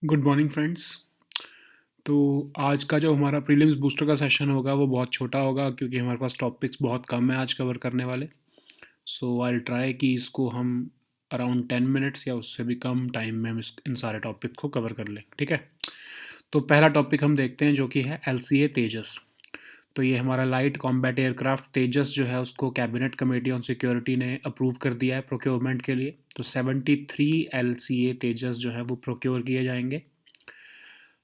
Good morning friends. तो आज का जो हमारा प्रीलिम्स बूस्टर का सेशन होगा वो बहुत छोटा होगा क्योंकि हमारे पास टॉपिक्स बहुत कम है आज कवर करने वाले। सो आई ट्राई कि इसको हम अराउंड 10 मिनट्स या उससे भी कम टाइम में हम इन सारे टॉपिक को कवर कर लें, ठीक है। तो पहला टॉपिक हम देखते हैं जो कि है LCA तेजस। तो ये हमारा लाइट कॉम्बैट एयरक्राफ्ट तेजस जो है उसको कैबिनेट कमेटी ऑन सिक्योरिटी ने अप्रूव कर दिया है प्रोक्योरमेंट के लिए। तो 73 LCA तेजस जो है वो प्रोक्योर किए जाएंगे।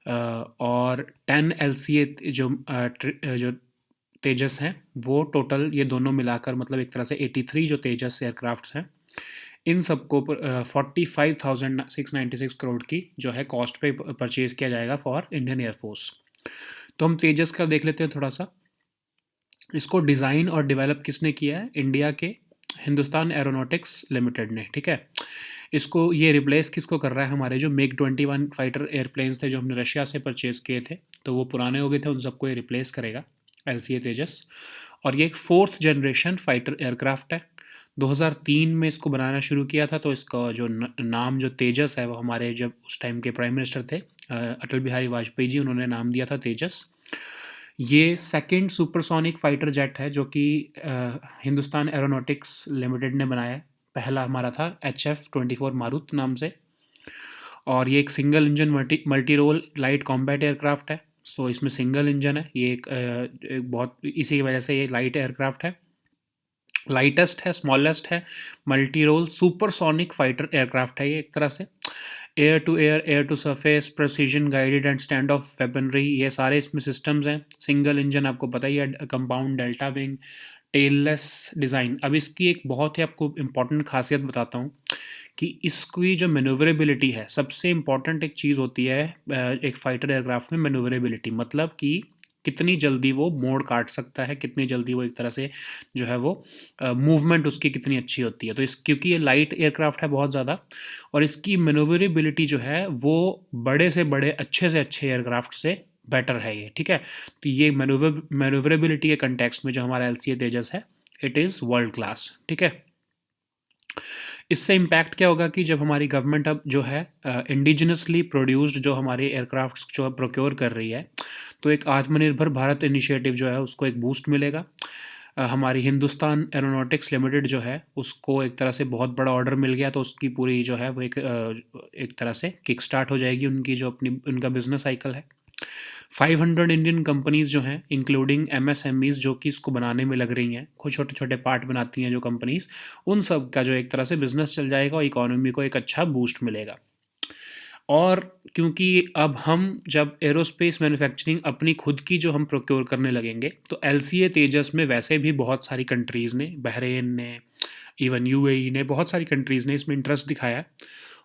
और 10 LCA जो तेजस हैं वो टोटल ये दोनों मिलाकर मतलब एक तरह से 83 जो तेजस एयरक्राफ्ट्स हैं इन सबको 45,696 करोड़ की जो है कॉस्ट पे परचेज किया जाएगा फॉर इंडियन एयरफोर्स। तो हम तेजस का देख लेते हैं थोड़ा सा। इसको डिज़ाइन और डेवलप किसने किया है? इंडिया के हिंदुस्तान एरोनॉटिक्स लिमिटेड ने, ठीक है। इसको ये रिप्लेस किसको कर रहा है? हमारे जो MiG-21 फाइटर एयरप्लेन्स थे जो हमने रशिया से परचेज़ किए थे, तो वो पुराने हो गए थे, उन सबको ये रिप्लेस करेगा LCA तेजस। और ये एक 4th जनरेशन फाइटर एयरक्राफ्ट है। 2003 में इसको बनाना शुरू किया था। तो इसका जो नाम जो तेजस है वो हमारे जब उस टाइम के प्राइम मिनिस्टर थे अटल बिहारी वाजपेयी जी, उन्होंने नाम दिया था तेजस। ये सेकंड सुपरसोनिक फाइटर जेट है जो कि हिंदुस्तान एरोनॉटिक्स लिमिटेड ने बनाया है। पहला हमारा था HF-24 मारुत नाम से। और ये एक single engine multi role light combat aircraft है। सो इसमें सिंगल इंजन है। ये एक बहुत इसी की वजह से ये लाइट एयरक्राफ्ट है, लाइटेस्ट है, स्मॉलेस्ट है, multi role supersonic fighter aircraft है ये एक तरह से। Air to surface, precision guided and stand off weaponry, ये सारे इसमें सिस्टम्स हैं। सिंगल इंजन आपको पता ही है, compound delta wing, tailless design. अब इसकी एक बहुत ही आपको इम्पॉर्टेंट खासियत बताता हूँ कि इसकी जो मैन्यूवरेबिलिटी है, सबसे इम्पॉर्टेंट एक चीज़ होती है एक फाइटर एयरक्राफ्ट में, मैन्यूवरेबिलिटी। मतलब कि कितनी जल्दी वो मोड़ काट सकता है, कितनी जल्दी वो एक तरह से जो है वो मूवमेंट उसकी कितनी अच्छी होती है। तो इस क्योंकि ये लाइट एयरक्राफ्ट है बहुत ज़्यादा, और इसकी मैन्यूवरेबिलिटी जो है वो बड़े से बड़े अच्छे से अच्छे एयरक्राफ्ट से बेटर है ये, ठीक है। तो ये मैन्यूवरेबिलिटी के कंटेक्स्ट में जो हमारा LCA तेजस है, इट इज़ वर्ल्ड क्लास, ठीक है। इससे इम्पैक्ट क्या होगा कि जब हमारी गवर्नमेंट अब जो है इंडिजिनसली प्रोड्यूस्ड जो हमारे एयरक्राफ्ट्स जो है प्रोक्योर कर रही है, तो एक आत्मनिर्भर भारत इनिशिएटिव जो है उसको एक बूस्ट मिलेगा। हमारी हिंदुस्तान एरोनॉटिक्स लिमिटेड जो है उसको एक तरह से बहुत बड़ा ऑर्डर मिल गया, तो उसकी पूरी जो है वो एक तरह से किक स्टार्ट हो जाएगी उनकी जो अपनी उनका बिजनेस साइकिल है। 500 इंडियन कंपनीज जो हैं इंक्लूडिंग MSMEs जो कि इसको बनाने में लग रही हैं, कुछ छोटे छोटे पार्ट बनाती हैं जो कंपनीज, उन सब का जो एक तरह से बिजनेस चल जाएगा और इकोनॉमी को एक अच्छा बूस्ट मिलेगा। और क्योंकि अब हम जब एरोस्पेस मैन्युफैक्चरिंग अपनी खुद की जो हम प्रोक्योर करने लगेंगे, तो LCA तेजस में वैसे भी बहुत सारी कंट्रीज़ ने, बहरेन ने, इवन UAE ने, बहुत सारी कंट्रीज़ ने इसमें इंटरेस्ट दिखाया।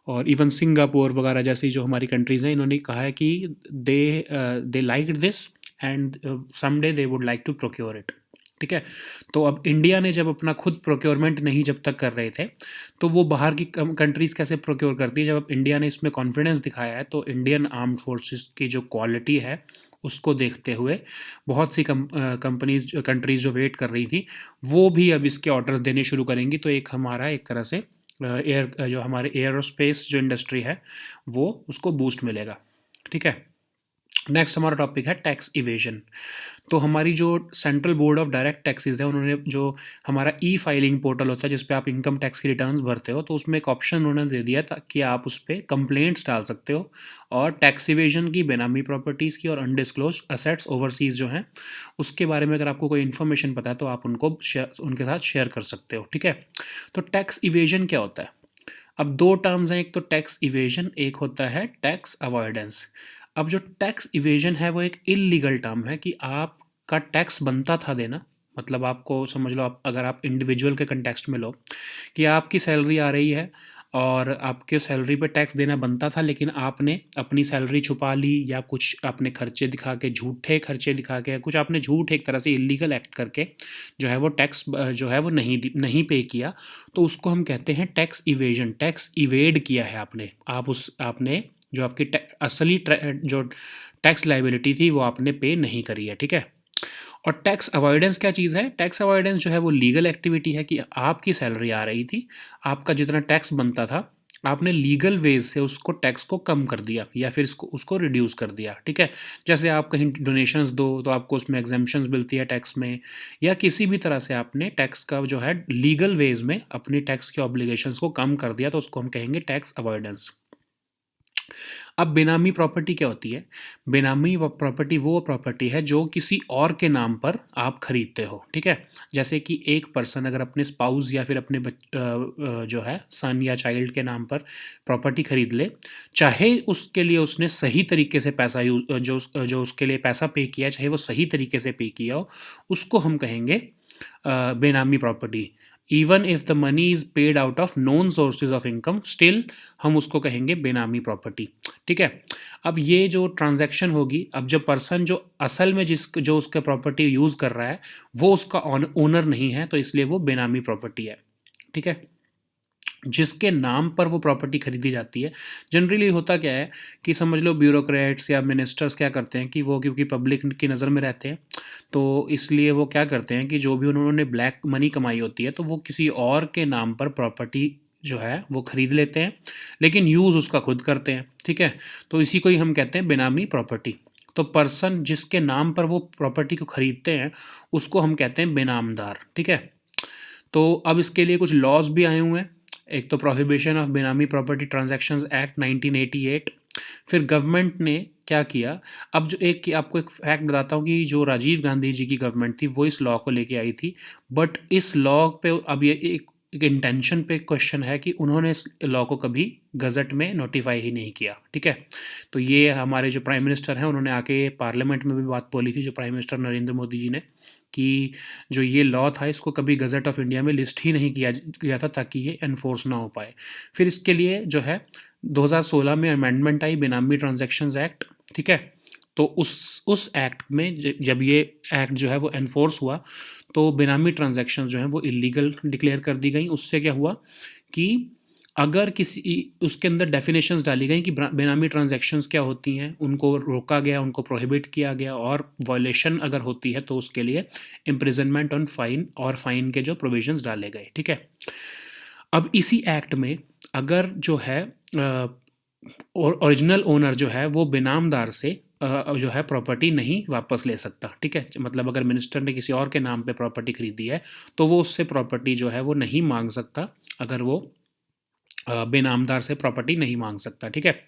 और इवन सिंगापुर वगैरह जैसी जो हमारी कंट्रीज़ हैं, इन्होंने कहा है कि they like this and someday they would like to procure it, ठीक है। तो अब इंडिया ने जब अपना खुद प्रोक्योरमेंट नहीं जब तक कर रहे थे, तो वो बाहर की कंट्रीज़ कैसे प्रोक्योर करती है? जब अब इंडिया ने इसमें कॉन्फिडेंस दिखाया है, तो इंडियन आर्म्ड फोर्सेस की जो क्वालिटी है उसको देखते हुए बहुत सी कंट्रीज़ जो वेट कर रही थी, वो भी अब इसके ऑर्डर्स देने शुरू करेंगी। तो एक हमारा एक तरह से जो हमारे एयरोस्पेस जो इंडस्ट्री है वो उसको बूस्ट मिलेगा, ठीक है। नेक्स्ट हमारा टॉपिक है टैक्स इवेजन। तो हमारी जो central board of direct taxes है, उन्होंने जो हमारा फाइलिंग पोर्टल होता है जिस पे आप इनकम टैक्स की रिटर्न्स भरते हो, तो उसमें एक ऑप्शन उन्होंने दे दिया ताकि आप उस पर कंप्लेंट्स डाल सकते हो और टैक्स इवेजन की, बेनामी प्रॉपर्टीज़ की और अनडिस्क्लोज असेट्स ओवरसीज़ जो हैं उसके बारे में अगर आपको कोई इन्फॉर्मेशन पता है तो आप उनको उनके साथ शेयर कर सकते हो, ठीक है। तो टैक्स इवेजन क्या होता है? अब दो टर्म्स हैं, एक तो टैक्स इवेजन, एक होता है टैक्स अवॉइडेंस। अब जो टैक्स इवेजन है वो एक इलीगल टर्म है कि आपका टैक्स बनता था देना। मतलब आपको समझ लो, आप अगर आप इंडिविजुअल के कंटेक्स्ट में लो कि आपकी सैलरी आ रही है और आपके सैलरी पे टैक्स देना बनता था, लेकिन आपने अपनी सैलरी छुपा ली या कुछ अपने खर्चे दिखा के, झूठे खर्चे दिखा के, कुछ आपने झूठ एक तरह से इलीगल एक्ट करके जो है वो टैक्स जो है वो नहीं पे किया, तो उसको हम कहते हैं टैक्स इवेजन। टैक्स इवेड किया है आपने, आपने जो आपकी असली जो टैक्स लाइबिलिटी थी वो आपने पे नहीं करी है, ठीक है। और टैक्स अवॉइडेंस क्या चीज़ है? टैक्स अवॉइडेंस जो है वो लीगल एक्टिविटी है कि आपकी सैलरी आ रही थी, आपका जितना टैक्स बनता था आपने लीगल वेज से उसको टैक्स को कम कर दिया या फिर इसको उसको रिड्यूस कर दिया, ठीक है। जैसे आप कहीं डोनेशंस दो तो आपको उसमें एग्जेम्पशंस मिलती है टैक्स में, या किसी भी तरह से आपने टैक्स का जो है लीगल वेज में अपनी टैक्स के ऑब्लिगेशंस को कम कर दिया, तो उसको हम कहेंगे टैक्स अवॉइडेंस। अब बेनामी प्रॉपर्टी क्या होती है? बेनामी प्रॉपर्टी वो प्रॉपर्टी है जो किसी और के नाम पर आप खरीदते हो, ठीक है। जैसे कि एक पर्सन अगर अपने स्पाउस या फिर अपने जो है सन या चाइल्ड के नाम पर प्रॉपर्टी खरीद ले, चाहे उसके लिए उसने सही तरीके से पैसा यूज जो उसके लिए पैसा पे किया, चाहे वो सही तरीके से पे किया हो, उसको हम कहेंगे बेनामी property. Even if the money is paid out of known sources of income, still हम उसको कहेंगे बेनामी प्रॉपर्टी, ठीक है। अब ये जो ट्रांजैक्शन होगी, अब जब पर्सन जो असल में जो उसका प्रॉपर्टी यूज कर रहा है वो उसका ओनर नहीं है, तो इसलिए वो बेनामी प्रॉपर्टी है, ठीक है। जिसके नाम पर वो प्रॉपर्टी खरीदी जाती है, जनरली होता क्या है कि समझ लो ब्यूरोक्रेट्स या मिनिस्टर्स क्या करते हैं कि वो क्योंकि पब्लिक की नज़र में रहते हैं, तो इसलिए वो क्या करते हैं कि जो भी उन्होंने ब्लैक मनी कमाई होती है तो वो किसी और के नाम पर प्रॉपर्टी जो है वो खरीद लेते हैं, लेकिन यूज़ उसका खुद करते हैं, ठीक है। तो इसी को ही हम कहते हैं बेनामी प्रॉपर्टी। तो पर्सन जिसके नाम पर वो प्रॉपर्टी को खरीदते हैं उसको हम कहते हैं बेनामदार, ठीक है। तो अब इसके लिए कुछ लॉज भी आए हुए हैं। एक तो प्रोहिबिशन ऑफ बेनामी प्रॉपर्टी ट्रांजैक्शंस एक्ट 1988। फिर गवर्नमेंट ने क्या किया, अब जो एक आपको एक फैक्ट बताता हूँ कि जो राजीव गांधी जी की गवर्नमेंट थी वो इस लॉ को लेके आई थी, बट इस लॉ पे अब ये एक इंटेंशन पे क्वेश्चन है कि उन्होंने इस लॉ को कभी गज़ट में नोटिफाई ही नहीं किया, ठीक है। तो ये हमारे जो प्राइम मिनिस्टर हैं उन्होंने आके पार्लियामेंट में भी बात बोली थी, जो प्राइम मिनिस्टर नरेंद्र मोदी जी ने, कि जो ये लॉ था इसको कभी गज़ट ऑफ इंडिया में लिस्ट ही नहीं किया गया था ताकि ये एनफोर्स ना हो पाए। फिर इसके लिए जो है 2016 में अमेंडमेंट आई, बेनामी ट्रांजैक्शंस एक्ट, ठीक है। तो उस एक्ट में जब ये एक्ट जो है वो एनफोर्स हुआ तो बेनामी ट्रांजैक्शंस जो हैं वो इलीगल डिक्लेयर कर दी गई। उससे क्या हुआ कि अगर किसी उसके अंदर डेफिनेशंस डाली गई कि बेनामी ट्रांजैक्शंस क्या होती हैं, उनको रोका गया, उनको प्रोहिबिट किया गया, और वायलेशन अगर होती है तो उसके लिए इम्प्रिजनमेंट ऑन फाइन और फाइन के जो प्रोविजंस डाले गए, ठीक है। अब इसी एक्ट में अगर जो है ओरिजिनल ओनर जो है वो बेनामदार से जो है प्रॉपर्टी नहीं वापस ले सकता, ठीक है। मतलब अगर मिनिस्टर ने किसी और के नाम पे प्रॉपर्टी खरीदी है तो वो उससे प्रॉपर्टी जो है वो नहीं मांग सकता, अगर वो बेनामदार से प्रॉपर्टी नहीं मांग सकता, ठीक है।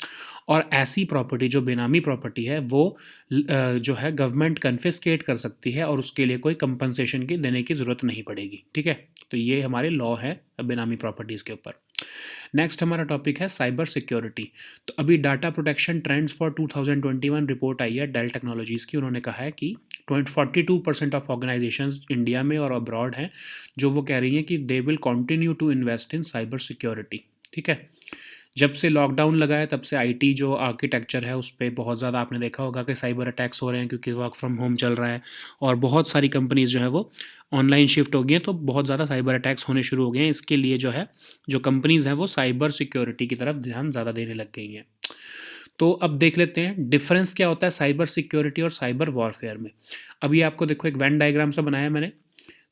और ऐसी प्रॉपर्टी जो बेनामी प्रॉपर्टी है वो जो है गवर्नमेंट कन्फिस्केट कर सकती है और उसके लिए कोई कंपनसेशन की देने की ज़रूरत नहीं पड़ेगी, ठीक है। तो ये हमारे लॉ है बेनामी प्रॉपर्टीज़ के ऊपर। नेक्स्ट हमारा टॉपिक है साइबर सिक्योरिटी। तो अभी data protection trends for 2021 report आई है डेल टेक्नोलॉजीज़ की। उन्होंने कहा है कि 42% ऑफ ऑर्गेनाइजेशंस इंडिया में और अब्रॉड हैं जो वो कह रही हैं कि they will continue to invest in cyber security, ठीक है। जब से लॉकडाउन लगा है तब से आईटी जो आर्किटेक्चर है उस पर बहुत ज़्यादा आपने देखा होगा कि साइबर अटैक्स हो रहे हैं, क्योंकि वर्क फ्रॉम होम चल रहा है और बहुत सारी कंपनीज जो है वो ऑनलाइन शिफ्ट हो गई हैं, तो बहुत ज़्यादा साइबर अटैक्स होने शुरू हो गए हैं। इसके लिए जो है जो कंपनीज़ हैं वो साइबर सिक्योरिटी की तरफ ध्यान ज़्यादा देने लग गई हैं। तो अब देख लेते हैं डिफरेंस क्या होता है साइबर सिक्योरिटी और साइबर वॉरफेयर में। अभी आपको देखो एक वेन डायग्राम सा बनाया मैंने।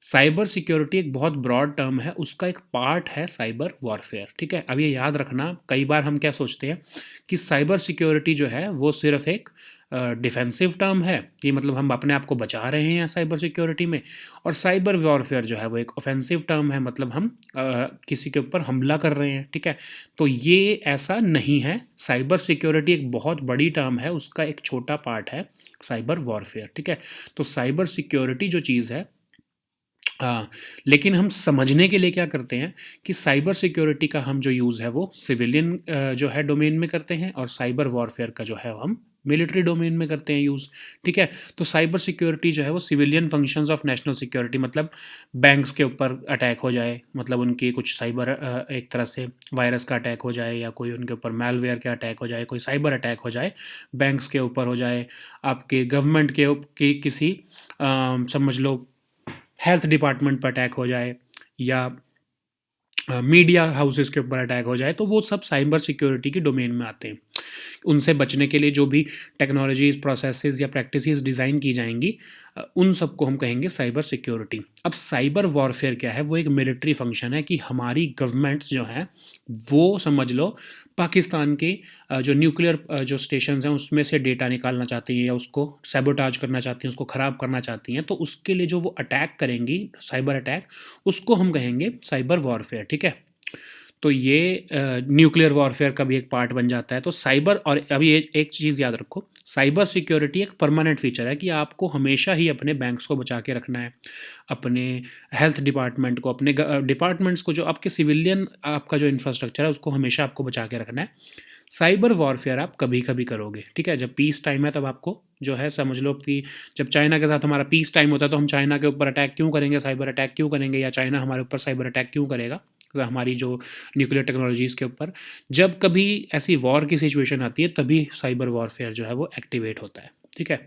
साइबर सिक्योरिटी एक बहुत ब्रॉड टर्म है, उसका एक पार्ट है साइबर वॉरफेयर, ठीक है। अब ये याद रखना, कई बार हम क्या सोचते हैं कि साइबर सिक्योरिटी जो है वो सिर्फ एक डिफेंसिव टर्म है, कि मतलब हम अपने आप को बचा रहे हैं साइबर सिक्योरिटी में, और साइबर वॉरफेयर जो है वो एक ऑफेंसिव टर्म है, मतलब हम किसी के ऊपर हमला कर रहे हैं, ठीक है। तो ये ऐसा नहीं है, साइबर सिक्योरिटी एक बहुत बड़ी टर्म है, उसका एक छोटा पार्ट है साइबर वॉरफेयर, ठीक है। तो साइबर सिक्योरिटी जो चीज़ है, हाँ, लेकिन हम समझने के लिए क्या करते हैं कि साइबर सिक्योरिटी का हम जो यूज़ है वो सिविलियन जो है डोमेन में करते हैं, और साइबर वॉरफेयर का जो है हम मिलिट्री डोमेन में करते हैं यूज़, ठीक है। तो साइबर सिक्योरिटी जो है वो civilian functions of national security, मतलब बैंक्स के ऊपर अटैक हो जाए, मतलब उनकी कुछ साइबर एक तरह से वायरस का अटैक हो जाए, या कोई उनके ऊपर मैलवेयर का अटैक हो जाए, कोई साइबर अटैक हो जाए, बैंक्स के ऊपर हो जाए, आपके गवर्नमेंट के किसी समझ लो हेल्थ डिपार्टमेंट पर अटैक हो जाए, या मीडिया हाउसेस के ऊपर अटैक हो जाए, तो वो सब साइबर सिक्योरिटी की डोमेन में आते हैं। उनसे बचने के लिए जो भी टेक्नोलॉजीज़, प्रोसेसेस या प्रैक्टिसेस डिज़ाइन की जाएंगी, उन सबको हम कहेंगे साइबर सिक्योरिटी। अब साइबर वॉरफेयर क्या है? वो एक मिलिट्री फंक्शन है कि हमारी गवर्नमेंट्स जो हैं वो समझ लो पाकिस्तान के जो न्यूक्लियर जो स्टेशंस हैं उसमें से डेटा निकालना चाहती हैं या उसको सैबोटाज करना चाहती हैं, उसको ख़राब करना चाहती हैं, तो उसके लिए जो वो अटैक करेंगी, साइबर अटैक, उसको हम कहेंगे साइबर वॉरफेयर। ठीक है, तो ये न्यूक्लियर वॉरफेयर का भी एक पार्ट बन जाता है। तो साइबर, और अभी एक चीज़ याद रखो, साइबर सिक्योरिटी एक परमानेंट फीचर है कि आपको हमेशा ही अपने बैंक्स को बचा के रखना है, अपने हेल्थ डिपार्टमेंट को, अपने डिपार्टमेंट्स को, जो आपके सिविलियन आपका जो इंफ्रास्ट्रक्चर है उसको हमेशा आपको बचा के रखना है। साइबर वॉरफेयर आप कभी कभी करोगे, ठीक है, जब पीस टाइम है तब आपको जो है समझ लो कि जब चाइना के साथ हमारा पीस टाइम होता है तो हम चाइना के ऊपर अटैक क्यों करेंगे, साइबर अटैक क्यों करेंगे, या चाइना हमारे ऊपर साइबर अटैक क्यों करेगा हमारी जो न्यूक्लियर टेक्नोलॉजीज़ के ऊपर। जब कभी ऐसी वॉर की सिचुएशन आती है तभी साइबर वॉरफेयर जो है वो एक्टिवेट होता है। ठीक है,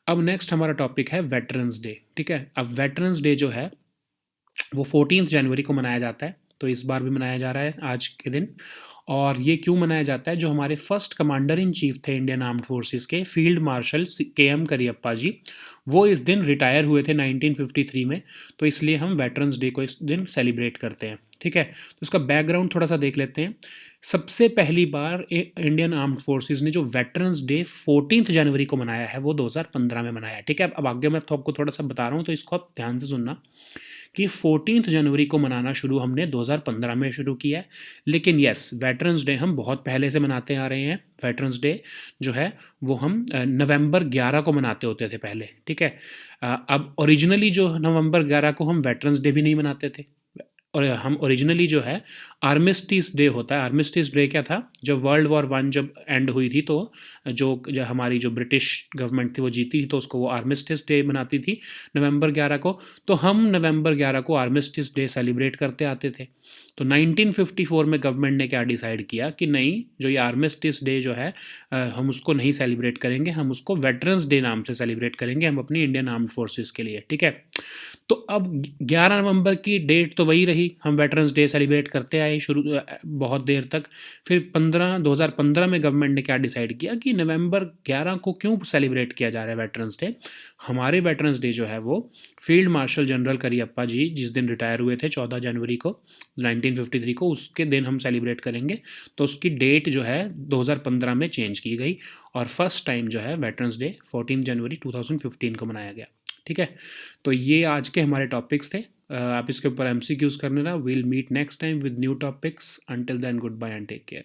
अब नेक्स्ट हमारा टॉपिक है वेटरन्स डे। ठीक है, अब वेटरन्स डे जो है वो 14 जनवरी को मनाया जाता है, तो इस बार भी मनाया जा रहा है आज के दिन। और ये क्यों मनाया जाता है? जो हमारे फर्स्ट कमांडर इन चीफ थे इंडियन आर्म्ड फोर्सेस के, फील्ड मार्शल के.एम. करियप्पा जी, वो इस दिन रिटायर हुए थे 1953 में, तो इसलिए हम वेटरन्स डे को इस दिन सेलिब्रेट करते हैं। ठीक है, तो उसका बैकग्राउंड थोड़ा सा देख लेते हैं। सबसे पहली बार इंडियन आर्म्ड फोर्सेस ने जो वेटरन्स डे 14 जनवरी को मनाया है वो 2015 में मनाया है। ठीक है, अब आगे मैं तो आपको थोड़ा सा बता रहा हूँ, तो इसको आप ध्यान से सुनना कि 14 जनवरी को मनाना शुरू हमने 2015 में शुरू किया है। लेकिन यस, वेटरन्स डे हम बहुत पहले से मनाते आ रहे हैं। वेटरन्स डे जो है वो हम नवंबर 11 को मनाते होते थे पहले। ठीक है, अब ओरिजिनली जो नवंबर 11 को हम वेटरन्स डे भी नहीं मनाते थे, और हम ओरिजिनली जो है आर्मिस्टिस डे होता है। आर्मिस्टिस डे क्या था? जब वर्ल्ड वॉर 1 जब एंड हुई थी तो जो हमारी जो ब्रिटिश गवर्नमेंट थी वो जीती थी, तो उसको वो आर्मिस्टिस डे मनाती थी नवंबर 11 को। तो हम नवंबर 11 को आर्मिस्टिस डे सेलिब्रेट करते आते थे। तो 1954 में गवर्नमेंट ने क्या डिसाइड किया कि नहीं, जो ये आर्मिस्टिस डे जो है हम उसको नहीं सेलिब्रेट करेंगे, हम उसको वेटरन्स डे नाम से सेलिब्रेट करेंगे, हम अपनी इंडियन आर्म्ड फोर्सेस के लिए। ठीक है, तो अब 11 नवंबर की डेट तो वही रही, हम वेटरन्स डे सेलिब्रेट करते आए शुरू बहुत देर तक। फिर 2015 में गवर्नमेंट ने क्या डिसाइड किया कि नवंबर 11 को क्यों सेलिब्रेट किया जा रहा है वेटरन्स डे। हमारे वेटरन्स डे जो है वो फील्ड मार्शल जनरल करियप्पा जी जिस दिन रिटायर हुए थे 14 जनवरी को 1953 को, उसके दिन हम सेलिब्रेट करेंगे। तो उसकी डेट जो है 2015 में चेंज की गई और फर्स्ट टाइम जो है वेटरन्स डे 14 जनवरी 2015 को मनाया गया। ठीक है, तो ये आज के हमारे टॉपिक्स थे। आप इसके ऊपर MCQs करने ना। Will meet next time with new topics. Until then goodbye and take care.